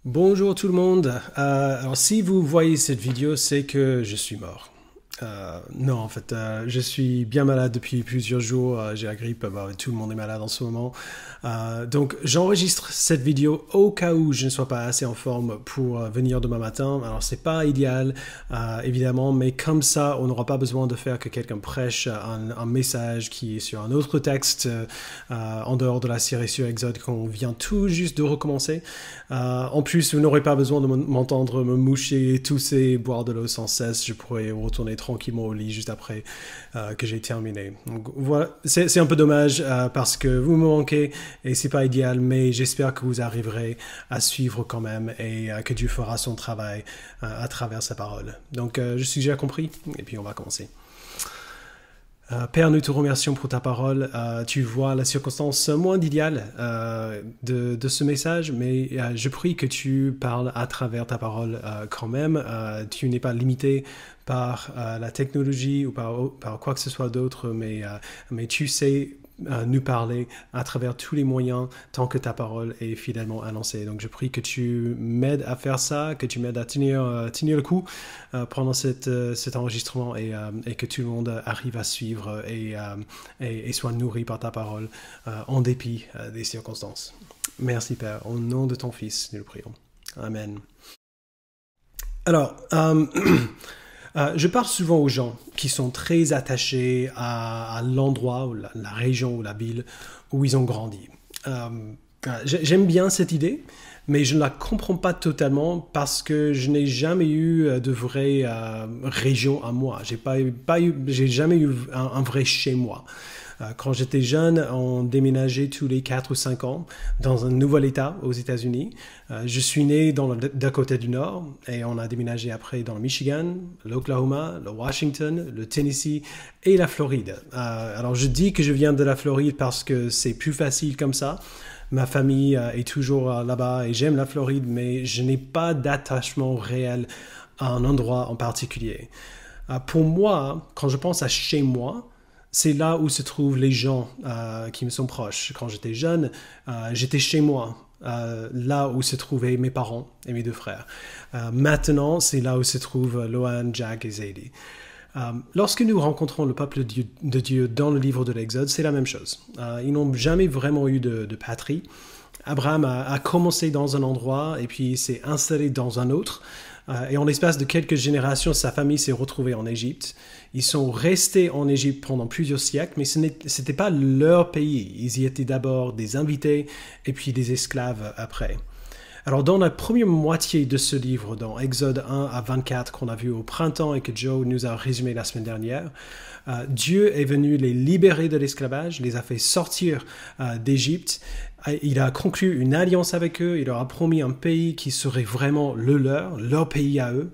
Bonjour tout le monde. Alors si vous voyez cette vidéo, c'est que je suis mort. Non, en fait, je suis bien malade depuis plusieurs jours. J'ai la grippe, tout le monde est malade en ce moment. Donc j'enregistre cette vidéo au cas où je ne sois pas assez en forme pour venir demain matin. Alors c'est pas idéal, évidemment, mais comme ça, on n'aura pas besoin de faire que quelqu'un prêche un message qui est sur un autre texte en dehors de la série sur Exode qu'on vient tout juste de recommencer. En plus, vous n'aurez pas besoin de m'entendre me moucher, tousser, boire de l'eau sans cesse. Je pourrais retourner tranquillement au lit juste après que j'ai terminé. Donc voilà, c'est un peu dommage parce que vous me manquez et c'est pas idéal, mais j'espère que vous arriverez à suivre quand même et que Dieu fera son travail à travers sa parole. Donc je suis déjà compris et puis on va commencer. Père, nous te remercions pour ta parole. Tu vois la circonstance moins idéale de ce message, mais je prie que tu parles à travers ta parole quand même. Tu n'es pas limité par la technologie ou par quoi que ce soit d'autre, mais tu sais nous parler à travers tous les moyens tant que ta parole est fidèlement annoncée. Donc je prie que tu m'aides à faire ça, que tu m'aides à tenir le coup pendant cet enregistrement et que tout le monde arrive à suivre et soit nourri par ta parole en dépit des circonstances. Merci Père, au nom de ton Fils, nous le prions. Amen. Alors, je parle souvent aux gens qui sont très attachés à l'endroit, ou la région ou la ville où ils ont grandi. J'aime bien cette idée, mais je ne la comprends pas totalement parce que je n'ai jamais eu de vraie région à moi. J'ai jamais eu un vrai chez moi. Quand j'étais jeune, on déménageait tous les 4 ou 5 ans dans un nouvel État aux États-Unis. Je suis né dans le Dakota du Nord et on a déménagé après dans le Michigan, l'Oklahoma, le Washington, le Tennessee et la Floride. Alors je dis que je viens de la Floride parce que c'est plus facile comme ça. Ma famille est toujours là-bas et j'aime la Floride, mais je n'ai pas d'attachement réel à un endroit en particulier. Pour moi, quand je pense à chez moi, c'est là où se trouvent les gens qui me sont proches. Quand j'étais jeune, j'étais chez moi, là où se trouvaient mes parents et mes deux frères. Maintenant, c'est là où se trouvent Lohan, Jack et Zadie. Lorsque nous rencontrons le peuple de Dieu dans le livre de l'Exode, c'est la même chose. Ils n'ont jamais vraiment eu de patrie. Abraham a commencé dans un endroit et puis s'est installé dans un autre. Et en l'espace de quelques générations, sa famille s'est retrouvée en Égypte. Ils sont restés en Égypte pendant plusieurs siècles, mais ce n'était pas leur pays. Ils y étaient d'abord des invités et puis des esclaves après. Alors dans la première moitié de ce livre, dans Exode 1 à 24 qu'on a vu au printemps et que Joe nous a résumé la semaine dernière, Dieu est venu les libérer de l'esclavage, les a fait sortir d'Égypte. Il a conclu une alliance avec eux, il leur a promis un pays qui serait vraiment leur pays à eux.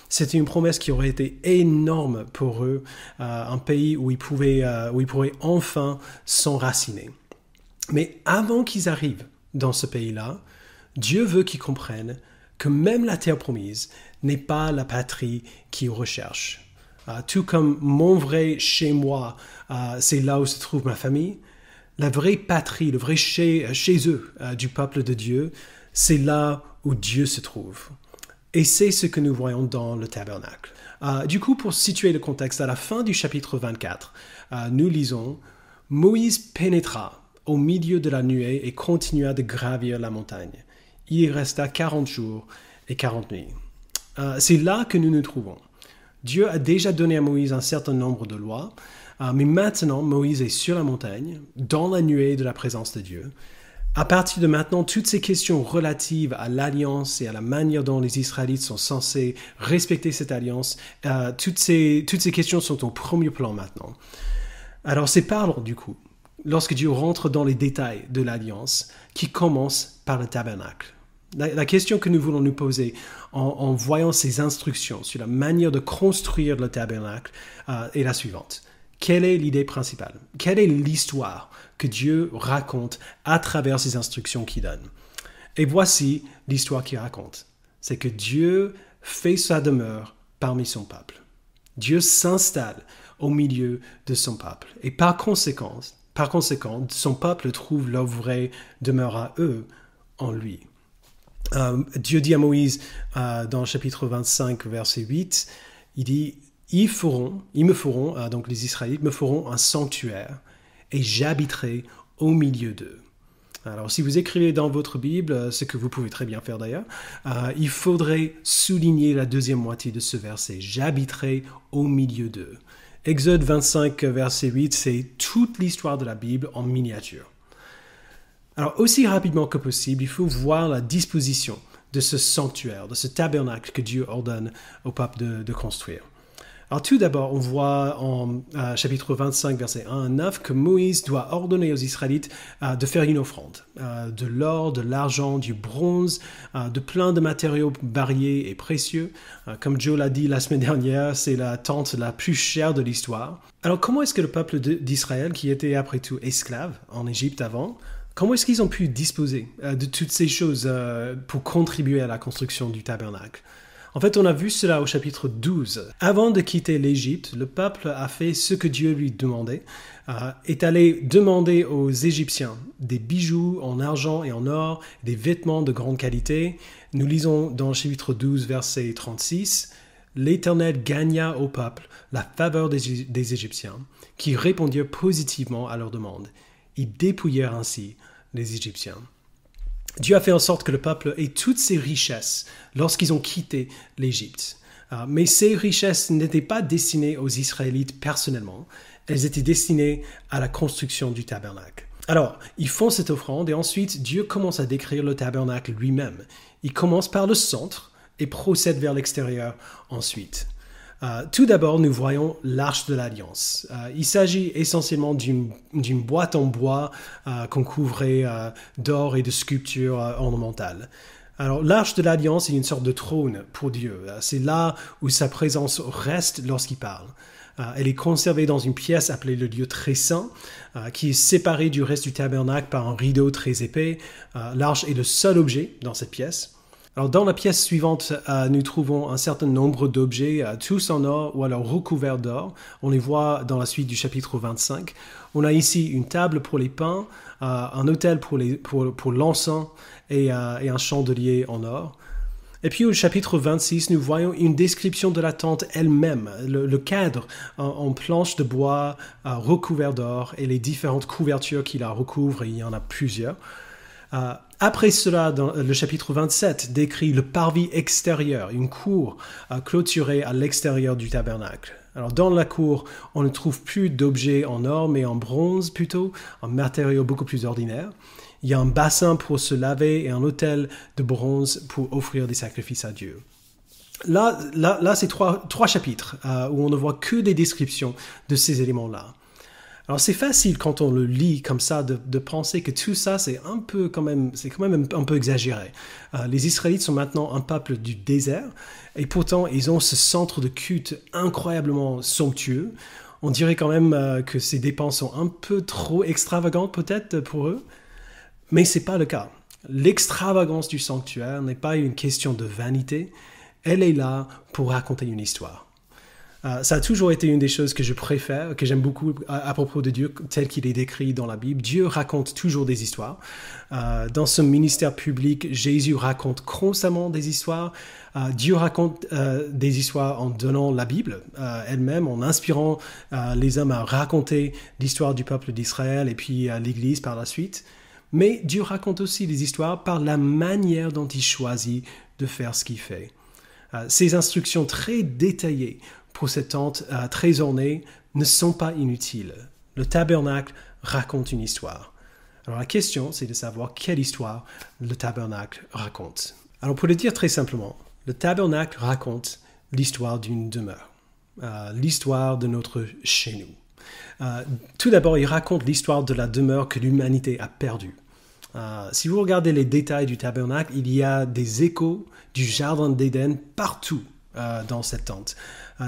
C'était une promesse qui aurait été énorme pour eux, un pays où ils pourraient enfin s'enraciner. Mais avant qu'ils arrivent dans ce pays-là, Dieu veut qu'ils comprennent que même la terre promise n'est pas la patrie qu'ils recherchent. Tout comme mon vrai chez moi, c'est là où se trouve ma famille, la vraie patrie, le vrai chez eux du peuple de Dieu, c'est là où Dieu se trouve. Et c'est ce que nous voyons dans le tabernacle. Du coup, pour situer le contexte, à la fin du chapitre 24, nous lisons « Moïse pénétra au milieu de la nuée et continua de gravir la montagne. Il y resta 40 jours et 40 nuits. » C'est là que nous nous trouvons. Dieu a déjà donné à Moïse un certain nombre de lois, mais maintenant Moïse est sur la montagne, dans la nuée de la présence de Dieu. À partir de maintenant, toutes ces questions relatives à l'alliance et à la manière dont les Israélites sont censés respecter cette alliance, toutes ces questions sont au premier plan maintenant. Alors c'est par du coup, lorsque Dieu rentre dans les détails de l'alliance, qui commence par le tabernacle. La question que nous voulons nous poser en voyant ces instructions sur la manière de construire le tabernacle est la suivante. Quelle est l'idée principale? Quelle est l'histoire que Dieu raconte à travers ces instructions qu'il donne? Et voici l'histoire qu'il raconte. C'est que Dieu fait sa demeure parmi son peuple. Dieu s'installe au milieu de son peuple. Et par conséquent, son peuple trouve leur vraie demeure à eux en lui. Dieu dit à Moïse dans le chapitre 25, verset 8, il dit « donc les Israélites me feront un sanctuaire et j'habiterai au milieu d'eux. » Alors, si vous écrivez dans votre Bible, ce que vous pouvez très bien faire d'ailleurs, il faudrait souligner la deuxième moitié de ce verset. J'habiterai au milieu d'eux. Exode 25, verset 8, c'est toute l'histoire de la Bible en miniature. Alors, aussi rapidement que possible, il faut voir la disposition de ce sanctuaire, de ce tabernacle que Dieu ordonne au peuple de construire. Alors tout d'abord, on voit en chapitre 25, versets 1 à 9, que Moïse doit ordonner aux Israélites de faire une offrande. De l'or, de l'argent, du bronze, de plein de matériaux variés et précieux. Comme Joe l'a dit la semaine dernière, c'est la tente la plus chère de l'histoire. Alors comment est-ce que le peuple d'Israël, qui était après tout esclave en Égypte avant, comment est-ce qu'ils ont pu disposer de toutes ces choses pour contribuer à la construction du tabernacle? En fait, on a vu cela au chapitre 12. Avant de quitter l'Égypte, le peuple a fait ce que Dieu lui demandait, est allé demander aux Égyptiens des bijoux en argent et en or, des vêtements de grande qualité. Nous lisons dans le chapitre 12, verset 36, « L'Éternel gagna au peuple la faveur des Égyptiens, qui répondirent positivement à leurs demandes. Ils dépouillèrent ainsi les Égyptiens. » Dieu a fait en sorte que le peuple ait toutes ses richesses lorsqu'ils ont quitté l'Égypte. Mais ces richesses n'étaient pas destinées aux Israélites personnellement, elles étaient destinées à la construction du tabernacle. Alors, ils font cette offrande et ensuite Dieu commence à décrire le tabernacle lui-même. Il commence par le centre et procède vers l'extérieur ensuite. Tout d'abord, nous voyons l'Arche de l'Alliance. Il s'agit essentiellement d'une boîte en bois qu'on couvrait d'or et de sculptures ornementales. Alors, l'Arche de l'Alliance est une sorte de trône pour Dieu. C'est là où sa présence reste lorsqu'il parle. Elle est conservée dans une pièce appelée le lieu très saint, qui est séparée du reste du tabernacle par un rideau très épais. L'arche est le seul objet dans cette pièce. Alors, dans la pièce suivante, nous trouvons un certain nombre d'objets, tous en or ou alors recouverts d'or. On les voit dans la suite du chapitre 25. On a ici une table pour les pains, un autel pour l'encens et un chandelier en or. Et puis au chapitre 26, nous voyons une description de la tente elle-même, le cadre en planches de bois recouvert d'or et les différentes couvertures qui la recouvrent, et il y en a plusieurs. Après cela, dans le chapitre 27 décrit le parvis extérieur, une cour clôturée à l'extérieur du tabernacle. Alors dans la cour, on ne trouve plus d'objets en or, mais en bronze plutôt, en matériaux beaucoup plus ordinaires. Il y a un bassin pour se laver et un autel de bronze pour offrir des sacrifices à Dieu. Là c'est trois chapitres où on ne voit que des descriptions de ces éléments-là. Alors c'est facile quand on le lit comme ça de penser que tout ça c'est quand même un peu exagéré. Les Israélites sont maintenant un peuple du désert et pourtant ils ont ce centre de culte incroyablement somptueux. On dirait quand même que ces dépenses sont un peu trop extravagantes peut-être pour eux, mais c'est pas le cas. L'extravagance du sanctuaire n'est pas une question de vanité, elle est là pour raconter une histoire. Ça a toujours été une des choses que je préfère, que j'aime beaucoup à propos de Dieu, tel qu'il est décrit dans la Bible. Dieu raconte toujours des histoires. Dans son ministère public, Jésus raconte constamment des histoires. Dieu raconte des histoires en donnant la Bible elle-même, en inspirant les hommes à raconter l'histoire du peuple d'Israël et puis l'Église par la suite. Mais Dieu raconte aussi des histoires par la manière dont il choisit de faire ce qu'il fait. Ces instructions très détaillées pour cette tente très ornée ne sont pas inutiles. Le tabernacle raconte une histoire. Alors la question, c'est de savoir quelle histoire le tabernacle raconte. Alors pour le dire très simplement, le tabernacle raconte l'histoire d'une demeure, l'histoire de notre chez nous. Tout d'abord, il raconte l'histoire de la demeure que l'humanité a perdue. Si vous regardez les détails du tabernacle, il y a des échos du jardin d'Éden partout dans cette tente.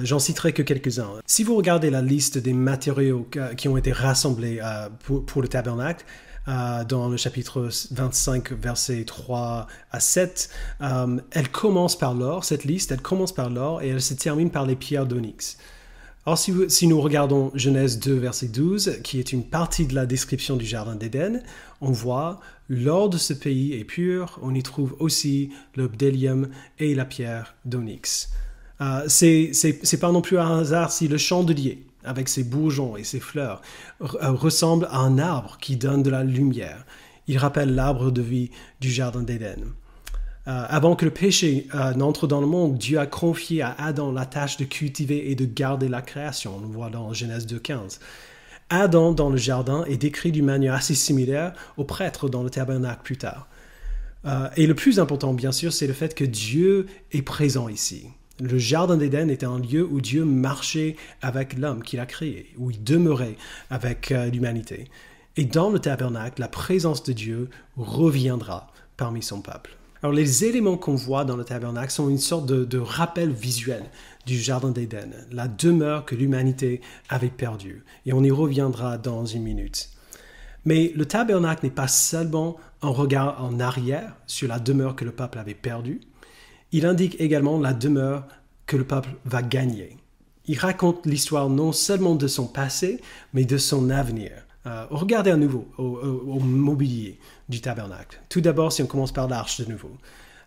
J'en citerai que quelques-uns. Si vous regardez la liste des matériaux qui ont été rassemblés pour le tabernacle, dans le chapitre 25, versets 3 à 7, elle commence par l'or, cette liste, elle commence par l'or et elle se termine par les pierres d'onyx. Alors si nous regardons Genèse 2, verset 12, qui est une partie de la description du Jardin d'Éden, on voit « L'or de ce pays est pur, on y trouve aussi le bdellium et la pierre d'onyx ». C'est pas non plus un hasard si le chandelier, avec ses bourgeons et ses fleurs, ressemble à un arbre qui donne de la lumière. Il rappelle l'arbre de vie du Jardin d'Éden. Avant que le péché n'entre dans le monde, Dieu a confié à Adam la tâche de cultiver et de garder la création. On le voit dans Genèse 2,15. Adam, dans le jardin, est décrit d'une manière assez similaire au prêtre dans le tabernacle plus tard. Et le plus important, bien sûr, c'est le fait que Dieu est présent ici. Le Jardin d'Éden était un lieu où Dieu marchait avec l'homme qu'il a créé, où il demeurait avec l'humanité. Et dans le tabernacle, la présence de Dieu reviendra parmi son peuple. Alors les éléments qu'on voit dans le tabernacle sont une sorte de rappel visuel du Jardin d'Éden, la demeure que l'humanité avait perdue. Et on y reviendra dans une minute. Mais le tabernacle n'est pas seulement un regard en arrière sur la demeure que le peuple avait perdue, il indique également la demeure que le peuple va gagner. Il raconte l'histoire non seulement de son passé, mais de son avenir. Regardez à nouveau au mobilier du tabernacle. Tout d'abord, si on commence par l'arche de nouveau.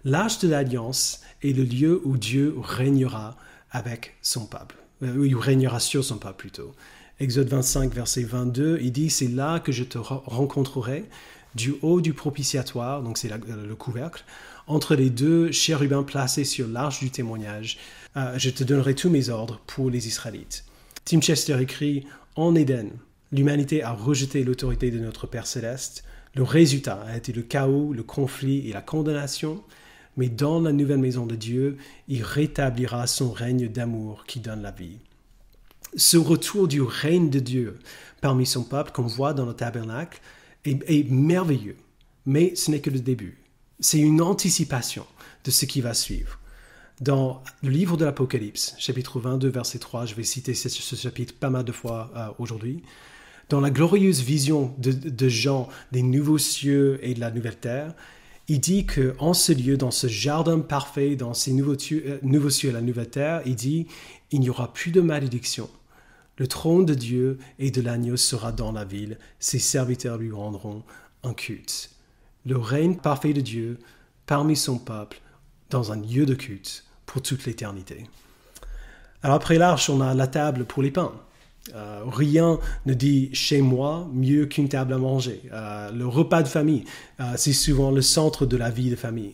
L'arche de l'Alliance est le lieu où Dieu régnera avec son peuple. Où il régnera sur son peuple plutôt. Exode 25, verset 22, il dit « C'est là que je te rencontrerai du haut du propitiatoire, donc c'est le couvercle, entre les deux chérubins placés sur l'arche du témoignage. Je te donnerai tous mes ordres pour les Israélites. » Tim Chester écrit « En Éden, l'humanité a rejeté l'autorité de notre Père Céleste. Le résultat a été le chaos, le conflit et la condamnation. Mais dans la nouvelle maison de Dieu, il rétablira son règne d'amour qui donne la vie. » Ce retour du règne de Dieu parmi son peuple qu'on voit dans le tabernacle est merveilleux. Mais ce n'est que le début. C'est une anticipation de ce qui va suivre. Dans le livre de l'Apocalypse, chapitre 22, verset 3, je vais citer ce chapitre pas mal de fois aujourd'hui. Dans la glorieuse vision de Jean des nouveaux cieux et de la nouvelle terre, il dit qu'en ce lieu, dans ce jardin parfait, dans ces nouveaux cieux et la nouvelle terre, il dit « Il n'y aura plus de malédiction. Le trône de Dieu et de l'agneau sera dans la ville. Ses serviteurs lui rendront un culte. » Le règne parfait de Dieu parmi son peuple dans un lieu de culte pour toute l'éternité. Alors après l'arche, on a la table pour les pains. Rien ne dit chez moi mieux qu'une table à manger. Le repas de famille, c'est souvent le centre de la vie de famille.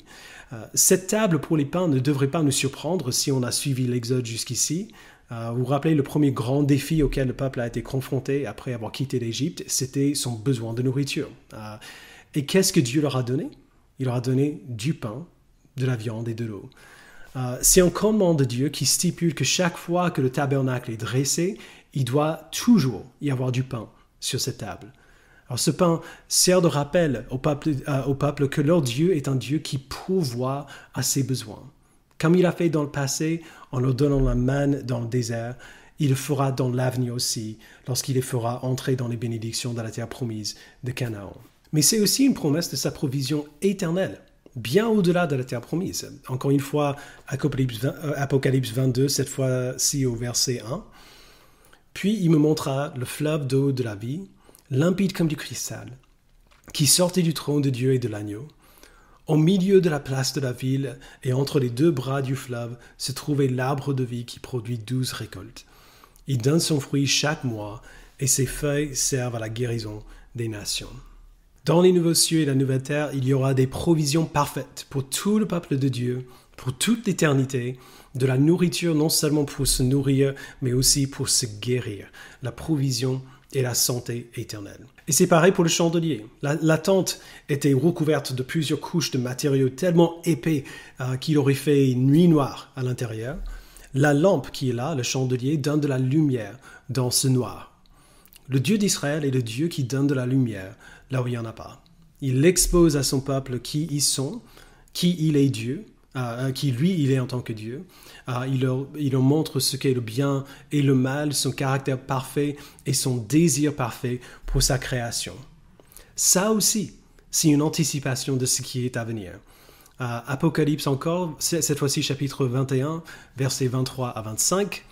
Cette table pour les pains ne devrait pas nous surprendre si on a suivi l'Exode jusqu'ici. Vous vous rappelez, le premier grand défi auquel le peuple a été confronté après avoir quitté l'Égypte, c'était son besoin de nourriture. Et qu'est-ce que Dieu leur a donné? Il leur a donné du pain, de la viande et de l'eau. C'est un commandement de Dieu qui stipule que chaque fois que le tabernacle est dressé, il doit toujours y avoir du pain sur cette table. Alors ce pain sert de rappel au peuple que leur Dieu est un Dieu qui pourvoit à ses besoins. Comme il a fait dans le passé en leur donnant la manne dans le désert, il le fera dans l'avenir aussi, lorsqu'il les fera entrer dans les bénédictions de la terre promise de Canaan. Mais c'est aussi une promesse de sa provision éternelle, bien au-delà de la terre promise. Encore une fois, Apocalypse 22, cette fois-ci au verset 1. Puis il me montra le fleuve d'eau de la vie, limpide comme du cristal, qui sortait du trône de Dieu et de l'agneau. Au milieu de la place de la ville et entre les deux bras du fleuve se trouvait l'arbre de vie qui produit 12 récoltes. Il donne son fruit chaque mois et ses feuilles servent à la guérison des nations. Dans les nouveaux cieux et la nouvelle terre, il y aura des provisions parfaites pour tout le peuple de Dieu, pour toute l'éternité, de la nourriture non seulement pour se nourrir, mais aussi pour se guérir, la provision et la santé éternelle. Et c'est pareil pour le chandelier. La tente était recouverte de plusieurs couches de matériaux tellement épais qu'il aurait fait une nuit noire à l'intérieur. La lampe qui est là, le chandelier, donne de la lumière dans ce noir. Le Dieu d'Israël est le Dieu qui donne de la lumière là où il n'y en a pas. Il expose à son peuple qui ils sont, qui il est Dieu, qui lui il est en tant que Dieu. Il leur montre ce qu'est le bien et le mal, son caractère parfait et son désir parfait pour sa création. Ça aussi, c'est une anticipation de ce qui est à venir. Apocalypse encore, cette fois-ci chapitre 21, versets 23 à 25.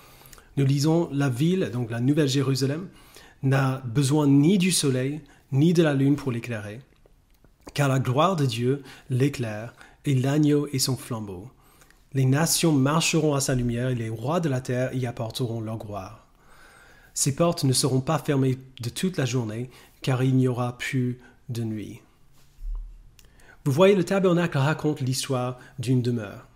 nous lisons la ville, donc la Nouvelle Jérusalem, n'a besoin ni du soleil, ni de la lune pour l'éclairer, car la gloire de Dieu l'éclaire, et l'agneau est son flambeau. Les nations marcheront à sa lumière, et les rois de la terre y apporteront leur gloire. Ses portes ne seront pas fermées de toute la journée, car il n'y aura plus de nuit. Vous voyez, le tabernacle raconte l'histoire d'une demeure.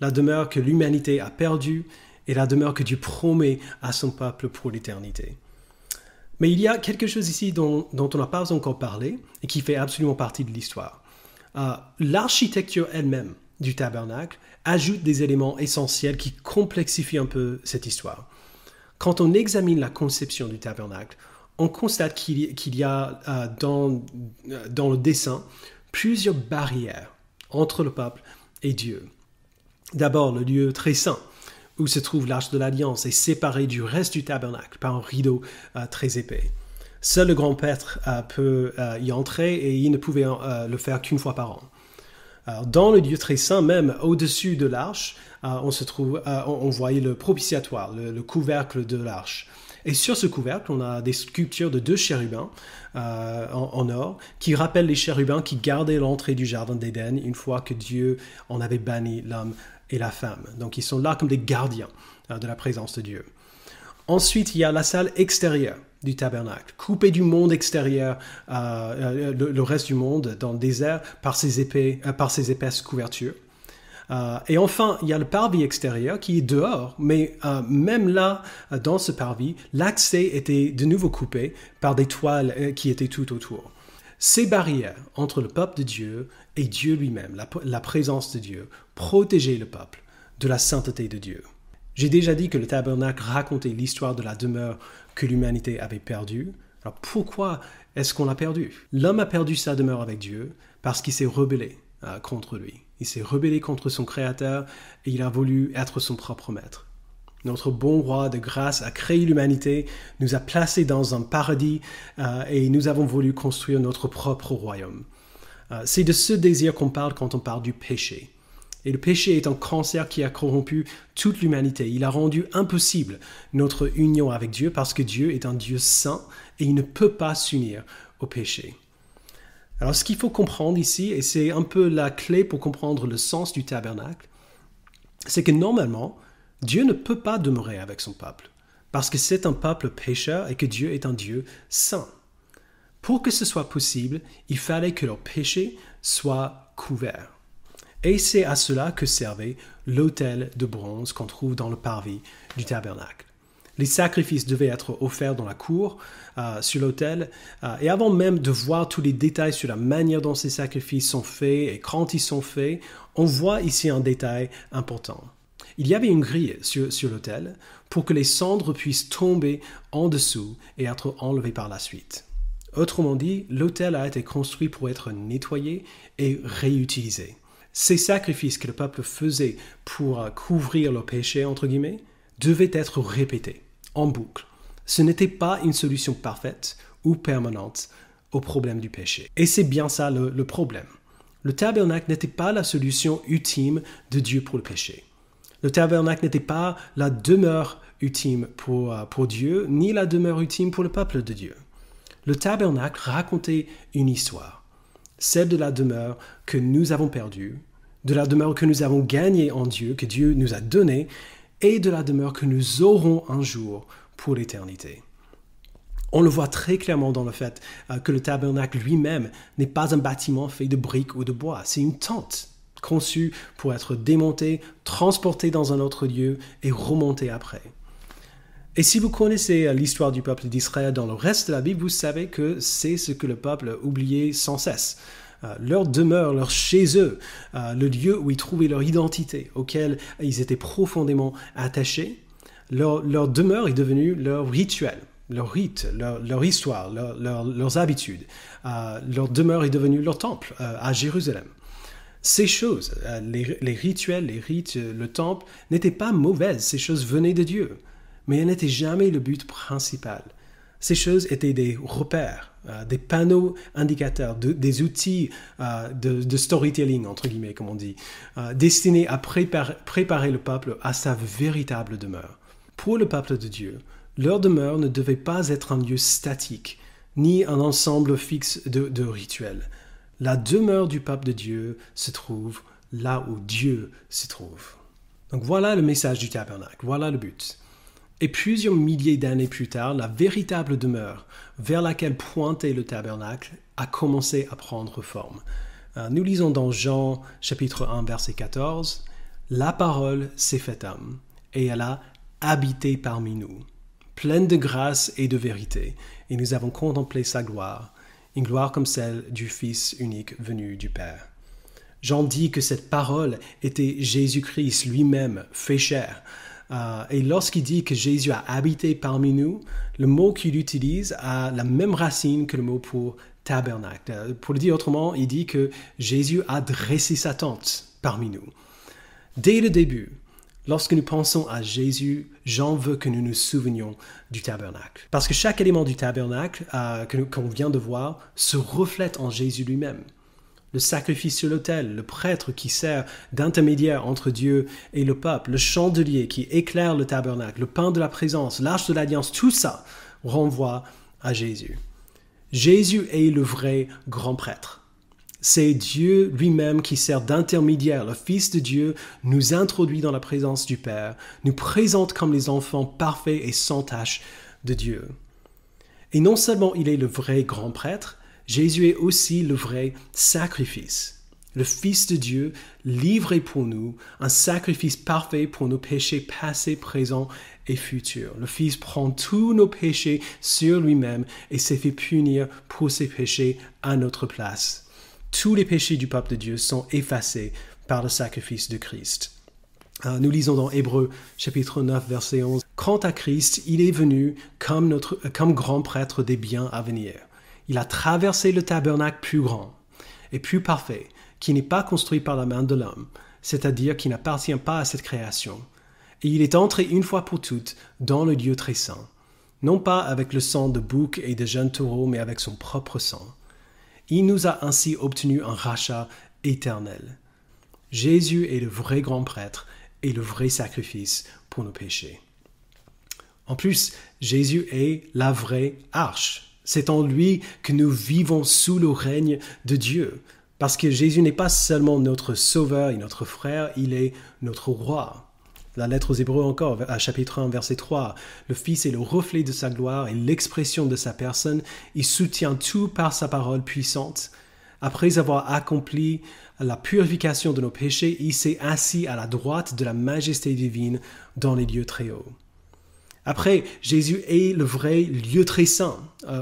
La demeure que l'humanité a perdue et la demeure que Dieu promet à son peuple pour l'éternité. Mais il y a quelque chose ici dont on n'a pas encore parlé et qui fait absolument partie de l'histoire. L'architecture elle-même du tabernacle ajoute des éléments essentiels qui complexifient un peu cette histoire. Quand on examine la conception du tabernacle, on constate qu'il y a dans le dessin plusieurs barrières entre le peuple et Dieu. D'abord, le lieu très saint, où se trouve l'arche de l'Alliance, est séparé du reste du tabernacle par un rideau très épais. Seul le grand prêtre peut y entrer et il ne pouvait le faire qu'une fois par an. Alors, dans le lieu très saint, même au-dessus de l'arche, on voyait le propitiatoire, le couvercle de l'arche. Et sur ce couvercle, on a des sculptures de 2 chérubins en or qui rappellent les chérubins qui gardaient l'entrée du jardin d'Éden une fois que Dieu en avait banni l'homme et la femme. Donc ils sont là comme des gardiens de la présence de Dieu. Ensuite, il y a la salle extérieure du tabernacle, coupée du monde extérieur, le reste du monde dans le désert par ces épaisses couvertures. Et enfin, il y a le parvis extérieur qui est dehors, mais même là, dans ce parvis, l'accès était de nouveau coupé par des toiles qui étaient tout autour. Ces barrières entre le peuple de Dieu et Dieu lui-même, la présence de Dieu, protégeaient le peuple de la sainteté de Dieu. J'ai déjà dit que le tabernacle racontait l'histoire de la demeure que l'humanité avait perdue. Alors pourquoi est-ce qu'on l'a perdue? L'homme a perdu sa demeure avec Dieu parce qu'il s'est rebellé contre lui. Il s'est rebellé contre son Créateur et il a voulu être son propre maître. Notre bon roi de grâce a créé l'humanité, nous a placés dans un paradis et nous avons voulu construire notre propre royaume. C'est de ce désir qu'on parle quand on parle du péché. Et le péché est un cancer qui a corrompu toute l'humanité. Il a rendu impossible notre union avec Dieu parce que Dieu est un Dieu saint et il ne peut pas s'unir au péché. Alors ce qu'il faut comprendre ici, et c'est un peu la clé pour comprendre le sens du tabernacle, c'est que normalement, Dieu ne peut pas demeurer avec son peuple, parce que c'est un peuple pécheur et que Dieu est un Dieu saint. Pour que ce soit possible, il fallait que leur péché soit couvert. Et c'est à cela que servait l'autel de bronze qu'on trouve dans le parvis du tabernacle. Les sacrifices devaient être offerts dans la cour, sur l'autel, et avant même de voir tous les détails sur la manière dont ces sacrifices sont faits et quand ils sont faits, on voit ici un détail important. Il y avait une grille sur l'autel pour que les cendres puissent tomber en dessous et être enlevées par la suite. Autrement dit, l'autel a été construit pour être nettoyé et réutilisé. Ces sacrifices que le peuple faisait pour couvrir le péché, entre guillemets, devaient être répétés en boucle. Ce n'était pas une solution parfaite ou permanente au problème du péché. Et c'est bien ça le problème. Le tabernacle n'était pas la solution ultime de Dieu pour le péché. Le tabernacle n'était pas la demeure ultime pour Dieu, ni la demeure ultime pour le peuple de Dieu. Le tabernacle racontait une histoire, celle de la demeure que nous avons perdue, de la demeure que nous avons gagnée en Dieu, que Dieu nous a donnée, et de la demeure que nous aurons un jour pour l'éternité. On le voit très clairement dans le fait que le tabernacle lui-même n'est pas un bâtiment fait de briques ou de bois, c'est une tente conçue pour être démontée, transportée dans un autre lieu et remontée après. Et si vous connaissez l'histoire du peuple d'Israël dans le reste de la Bible, vous savez que c'est ce que le peuple oubliait sans cesse. Leur demeure, leur chez eux, le lieu où ils trouvaient leur identité, auquel ils étaient profondément attachés, leur demeure est devenue leur rituel, leur rite, leur histoire, leurs habitudes. Leur demeure est devenue leur temple à Jérusalem. Ces choses, les rituels, les rites, le temple, n'étaient pas mauvaises, ces choses venaient de Dieu, mais elles n'étaient jamais le but principal. Ces choses étaient des repères, des panneaux indicateurs, des outils de storytelling, entre guillemets, comme on dit, destinés à préparer le peuple à sa véritable demeure. Pour le peuple de Dieu, leur demeure ne devait pas être un lieu statique, ni un ensemble fixe de rituels. La demeure du peuple de Dieu se trouve là où Dieu se trouve. Donc voilà le message du tabernacle, voilà le but. Et plusieurs milliers d'années plus tard, la véritable demeure vers laquelle pointait le tabernacle a commencé à prendre forme. Nous lisons dans Jean chapitre 1 verset 14, « La parole s'est faite homme, et elle a habité parmi nous, pleine de grâce et de vérité, et nous avons contemplé sa gloire, une gloire comme celle du Fils unique venu du Père. » Jean dit que cette parole était Jésus-Christ lui-même fait chair. Et lorsqu'il dit que Jésus a habité parmi nous, le mot qu'il utilise a la même racine que le mot pour tabernacle. Pour le dire autrement, il dit que Jésus a dressé sa tente parmi nous. Dès le début, lorsque nous pensons à Jésus, Jean veut que nous nous souvenions du tabernacle. Parce que chaque élément du tabernacle qu'on vient de voir se reflète en Jésus lui-même. Le sacrifice sur l'autel, le prêtre qui sert d'intermédiaire entre Dieu et le peuple, le chandelier qui éclaire le tabernacle, le pain de la présence, l'arche de l'alliance, tout ça renvoie à Jésus. Jésus est le vrai grand prêtre. C'est Dieu lui-même qui sert d'intermédiaire. Le Fils de Dieu nous introduit dans la présence du Père, nous présente comme les enfants parfaits et sans tache de Dieu. Et non seulement il est le vrai grand prêtre, Jésus est aussi le vrai sacrifice. Le Fils de Dieu livré pour nous, un sacrifice parfait pour nos péchés passés, présents et futurs. Le Fils prend tous nos péchés sur lui-même et s'est fait punir pour ses péchés à notre place. Tous les péchés du peuple de Dieu sont effacés par le sacrifice de Christ. Nous lisons dans Hébreux chapitre 9 verset 11. « Quant à Christ, il est venu comme grand prêtre des biens à venir. Il a traversé le tabernacle plus grand et plus parfait, qui n'est pas construit par la main de l'homme, c'est-à-dire qui n'appartient pas à cette création. Et il est entré une fois pour toutes dans le lieu très saint, non pas avec le sang de boucs et de jeunes taureaux, mais avec son propre sang. Il nous a ainsi obtenu un rachat éternel. Jésus est le vrai grand prêtre et le vrai sacrifice pour nos péchés. En plus, Jésus est la vraie arche. C'est en lui que nous vivons sous le règne de Dieu. Parce que Jésus n'est pas seulement notre sauveur et notre frère, il est notre roi. La lettre aux Hébreux encore, à chapitre 1, verset 3. Le Fils est le reflet de sa gloire et l'expression de sa personne. Il soutient tout par sa parole puissante. Après avoir accompli la purification de nos péchés, il s'est assis à la droite de la majesté divine dans les lieux très hauts. Après, Jésus est le vrai lieu très saint.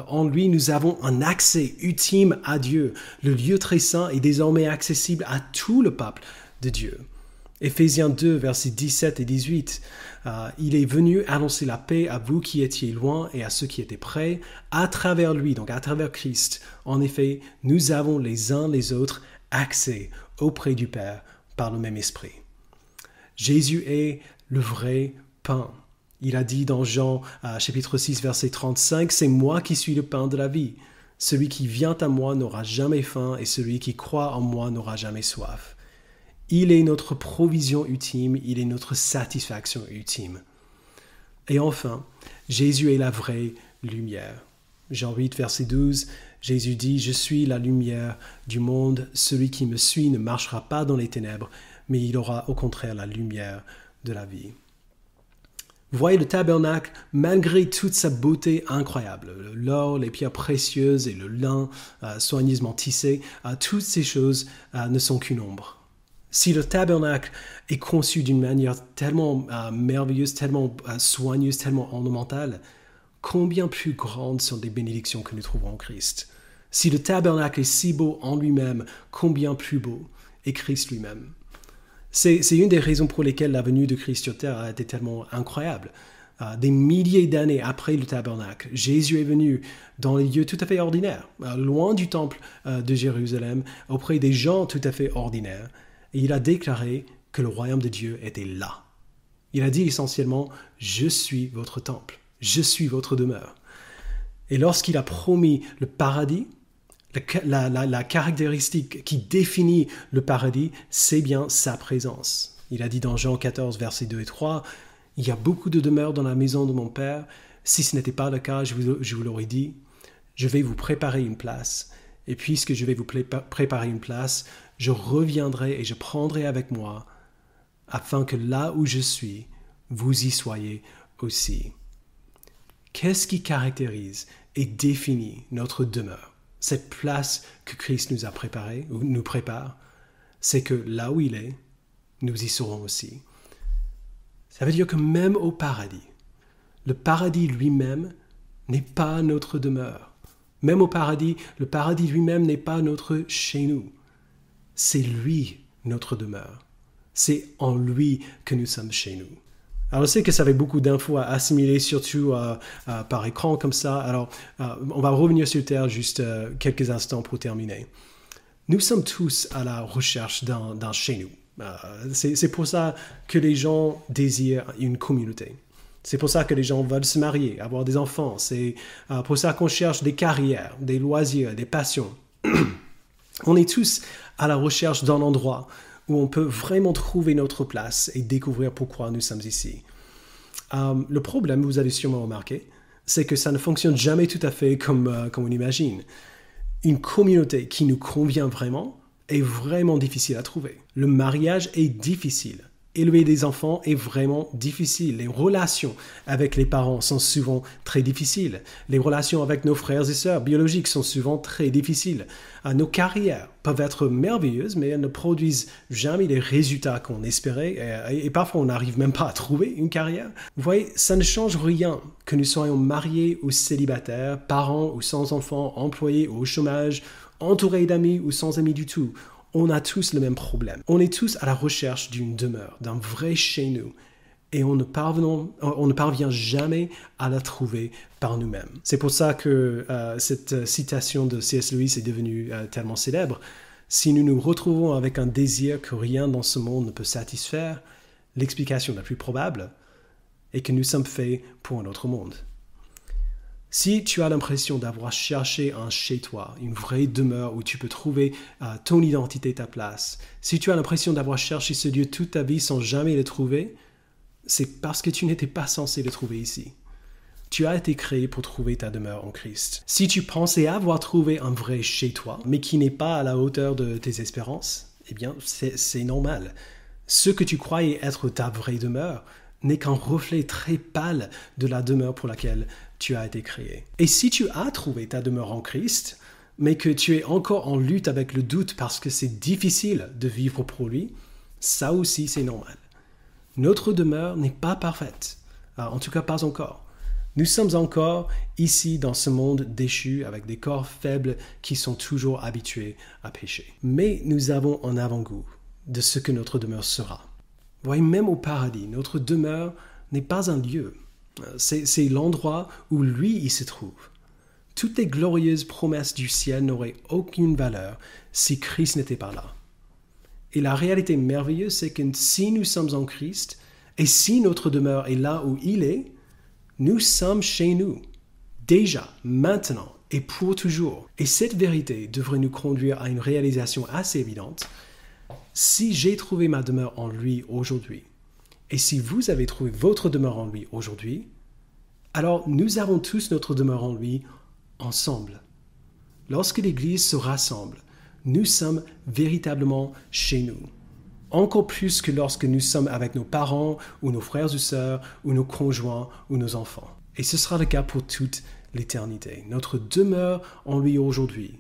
En lui, nous avons un accès ultime à Dieu. Le lieu très saint est désormais accessible à tout le peuple de Dieu. Éphésiens 2, versets 17 et 18. Il est venu annoncer la paix à vous qui étiez loin et à ceux qui étaient près, à travers lui, donc à travers Christ. En effet, nous avons les uns les autres accès auprès du Père par le même esprit. Jésus est le vrai pain. Il a dit dans Jean chapitre 6 verset 35, « C'est moi qui suis le pain de la vie. Celui qui vient à moi n'aura jamais faim et celui qui croit en moi n'aura jamais soif. » Il est notre provision ultime, il est notre satisfaction ultime. Et enfin, Jésus est la vraie lumière. Jean 8 verset 12, Jésus dit, « Je suis la lumière du monde. Celui qui me suit ne marchera pas dans les ténèbres, mais il aura au contraire la lumière de la vie. » Vous voyez, le tabernacle, malgré toute sa beauté incroyable, l'or, les pierres précieuses et le lin soigneusement tissé, toutes ces choses ne sont qu'une ombre. Si le tabernacle est conçu d'une manière tellement merveilleuse, tellement soigneuse, tellement ornementale, combien plus grandes sont les bénédictions que nous trouvons en Christ. Si le tabernacle est si beau en lui-même, combien plus beau est Christ lui-même. C'est une des raisons pour lesquelles la venue de Christ sur terre a été tellement incroyable. Des milliers d'années après le tabernacle, Jésus est venu dans les lieux tout à fait ordinaires, loin du temple de Jérusalem, auprès des gens tout à fait ordinaires. Et il a déclaré que le royaume de Dieu était là. Il a dit essentiellement « Je suis votre temple, je suis votre demeure ». Et lorsqu'il a promis le paradis, la caractéristique qui définit le paradis, c'est bien sa présence. Il a dit dans Jean 14, versets 2 et 3, Il y a beaucoup de demeures dans la maison de mon Père. Si ce n'était pas le cas, je vous l'aurais dit. Je vais vous préparer une place. Et puisque je vais vous préparer une place, je reviendrai et je prendrai avec moi, afin que là où je suis, vous y soyez aussi. Qu'est-ce qui caractérise et définit notre demeure? Cette place que Christ nous a préparée, ou nous prépare, c'est que là où il est, nous y serons aussi. Ça veut dire que même au paradis, le paradis lui-même n'est pas notre demeure. Même au paradis, le paradis lui-même n'est pas notre chez nous. C'est lui notre demeure. C'est en lui que nous sommes chez nous. Alors, je sais que ça fait beaucoup d'infos à assimiler, surtout par écran comme ça. Alors, on va revenir sur Terre juste quelques instants pour terminer. Nous sommes tous à la recherche d'un chez nous. C'est pour ça que les gens désirent une communauté. C'est pour ça que les gens veulent se marier, avoir des enfants. C'est pour ça qu'on cherche des carrières, des loisirs, des passions. On est tous à la recherche d'un endroit où on peut vraiment trouver notre place et découvrir pourquoi nous sommes ici. Le problème, vous avez sûrement remarqué, c'est que ça ne fonctionne jamais tout à fait comme on imagine. Une communauté qui nous convient vraiment est vraiment difficile à trouver. Le mariage est difficile. Élever des enfants est vraiment difficile. Les relations avec les parents sont souvent très difficiles. Les relations avec nos frères et sœurs biologiques sont souvent très difficiles. Nos carrières peuvent être merveilleuses, mais elles ne produisent jamais les résultats qu'on espérait. Et parfois, on n'arrive même pas à trouver une carrière. Vous voyez, ça ne change rien que nous soyons mariés ou célibataires, parents ou sans enfants, employés ou au chômage, entourés d'amis ou sans amis du tout. On a tous le même problème. On est tous à la recherche d'une demeure, d'un vrai chez nous. Et on ne parvient jamais à la trouver par nous-mêmes. C'est pour ça que cette citation de C.S. Lewis est devenue tellement célèbre. Si nous nous retrouvons avec un désir que rien dans ce monde ne peut satisfaire, l'explication la plus probable est que nous sommes faits pour un autre monde. Si tu as l'impression d'avoir cherché un chez-toi, une vraie demeure où tu peux trouver ton identité, ta place, si tu as l'impression d'avoir cherché ce Dieu toute ta vie sans jamais le trouver, c'est parce que tu n'étais pas censé le trouver ici. Tu as été créé pour trouver ta demeure en Christ. Si tu pensais avoir trouvé un vrai chez-toi, mais qui n'est pas à la hauteur de tes espérances, eh bien, c'est normal. Ce que tu croyais être ta vraie demeure n'est qu'un reflet très pâle de la demeure pour laquelle tu as été créé. Et si tu as trouvé ta demeure en Christ, mais que tu es encore en lutte avec le doute parce que c'est difficile de vivre pour lui, ça aussi c'est normal. Notre demeure n'est pas parfaite, en tout cas pas encore. Nous sommes encore ici dans ce monde déchu avec des corps faibles qui sont toujours habitués à pécher. Mais nous avons un avant-goût de ce que notre demeure sera. Vous voyez, même au paradis, notre demeure n'est pas un lieu. C'est l'endroit où lui, il se trouve. Toutes les glorieuses promesses du ciel n'auraient aucune valeur si Christ n'était pas là. Et la réalité merveilleuse, c'est que si nous sommes en Christ, et si notre demeure est là où il est, nous sommes chez nous, déjà, maintenant et pour toujours. Et cette vérité devrait nous conduire à une réalisation assez évidente. Si j'ai trouvé ma demeure en lui aujourd'hui, et si vous avez trouvé votre demeure en lui aujourd'hui, alors nous avons tous notre demeure en lui ensemble. Lorsque l'Église se rassemble, nous sommes véritablement chez nous. Encore plus que lorsque nous sommes avec nos parents ou nos frères ou sœurs ou nos conjoints ou nos enfants. Et ce sera le cas pour toute l'éternité. Notre demeure en lui aujourd'hui,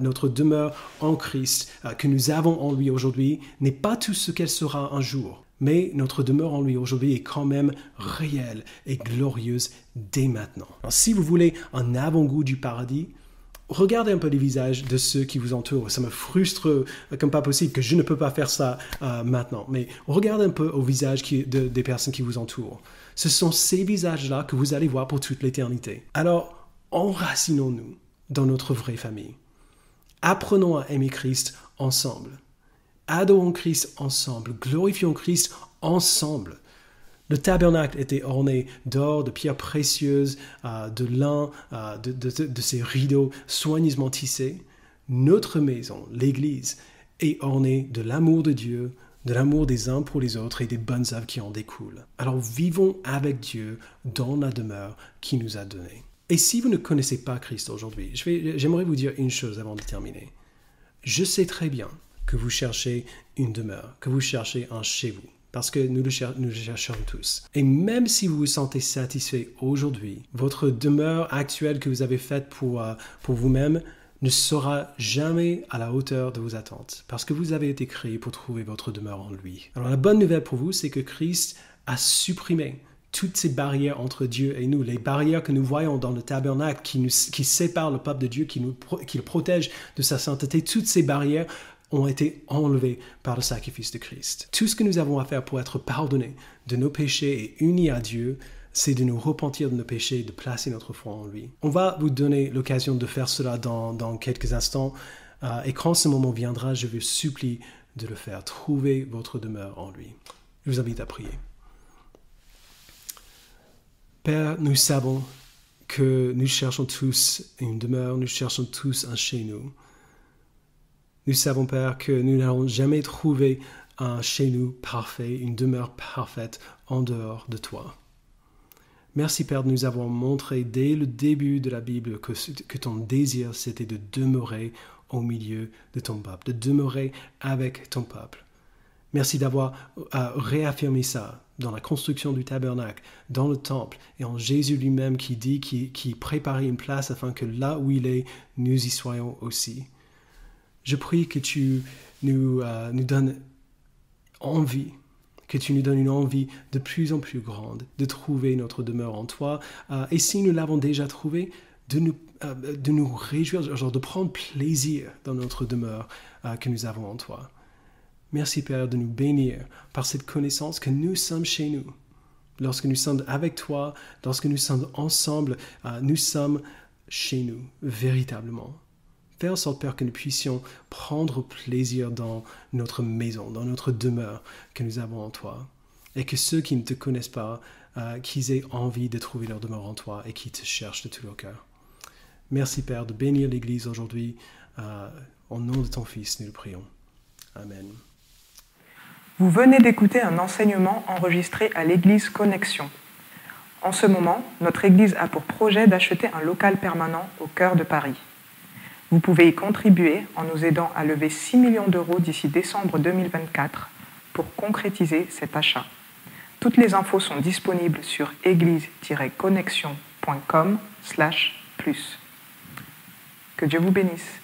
notre demeure en Christ que nous avons en lui aujourd'hui n'est pas tout ce qu'elle sera un jour. Mais notre demeure en lui aujourd'hui est quand même réelle et glorieuse dès maintenant. Alors, si vous voulez un avant-goût du paradis, regardez un peu les visages de ceux qui vous entourent. Ça me frustre comme pas possible que je ne peux pas faire ça maintenant. Mais regardez un peu au visage des personnes qui vous entourent. Ce sont ces visages-là que vous allez voir pour toute l'éternité. Alors, enracinons-nous dans notre vraie famille. Apprenons à aimer Christ ensemble. Adorons Christ ensemble, glorifions Christ ensemble. Le tabernacle était orné d'or, de pierres précieuses, de lin, de ces rideaux soigneusement tissés. Notre maison, l'Église, est ornée de l'amour de Dieu, de l'amour des uns pour les autres et des bonnes œuvres qui en découlent. Alors vivons avec Dieu dans la demeure qu'il nous a donnée. Et si vous ne connaissez pas Christ aujourd'hui, j'aimerais vous dire une chose avant de terminer. Je sais très bien que vous cherchez une demeure, que vous cherchez un chez vous, parce que nous le cherchons tous. Et même si vous vous sentez satisfait aujourd'hui, votre demeure actuelle que vous avez faite pour vous-même ne sera jamais à la hauteur de vos attentes, parce que vous avez été créé pour trouver votre demeure en lui. Alors la bonne nouvelle pour vous, c'est que Christ a supprimé toutes ces barrières entre Dieu et nous, les barrières que nous voyons dans le tabernacle qui séparent le peuple de Dieu, qui le protègent de sa sainteté, toutes ces barrières ont été enlevées par le sacrifice de Christ. Tout ce que nous avons à faire pour être pardonnés de nos péchés et unis à Dieu, c'est de nous repentir de nos péchés et de placer notre foi en lui. On va vous donner l'occasion de faire cela dans quelques instants. Et quand ce moment viendra, je vous supplie de le faire. Trouvez votre demeure en lui. Je vous invite à prier. Père, nous savons que nous cherchons tous une demeure, nous cherchons tous un chez nous. Nous savons, Père, que nous n'allons jamais trouver un chez nous parfait, une demeure parfaite en dehors de toi. Merci, Père, de nous avoir montré dès le début de la Bible que ton désir, c'était de demeurer au milieu de ton peuple, de demeurer avec ton peuple. Merci d'avoir réaffirmé ça dans la construction du tabernacle, dans le temple, et en Jésus lui-même qui préparait une place afin que là où il est, nous y soyons aussi. Je prie que tu nous donnes envie, que tu nous donnes une envie de plus en plus grande de trouver notre demeure en toi. Et si nous l'avons déjà trouvé, de nous réjouir, genre de prendre plaisir dans notre demeure que nous avons en toi. Merci, Père, de nous bénir par cette connaissance que nous sommes chez nous. Lorsque nous sommes avec toi, lorsque nous sommes ensemble, nous sommes chez nous, véritablement. Fais en sorte, Père, que nous puissions prendre plaisir dans notre maison, dans notre demeure que nous avons en toi. Et que ceux qui ne te connaissent pas, qu'ils aient envie de trouver leur demeure en toi et qui te cherchent de tout leur cœur. Merci, Père, de bénir l'Église aujourd'hui. Au nom de ton Fils, nous le prions. Amen. Vous venez d'écouter un enseignement enregistré à l'Église Connexion. En ce moment, notre Église a pour projet d'acheter un local permanent au cœur de Paris. Vous pouvez y contribuer en nous aidant à lever 6 millions d'euros d'ici décembre 2024 pour concrétiser cet achat. Toutes les infos sont disponibles sur église-connexion.com/plus. Que Dieu vous bénisse.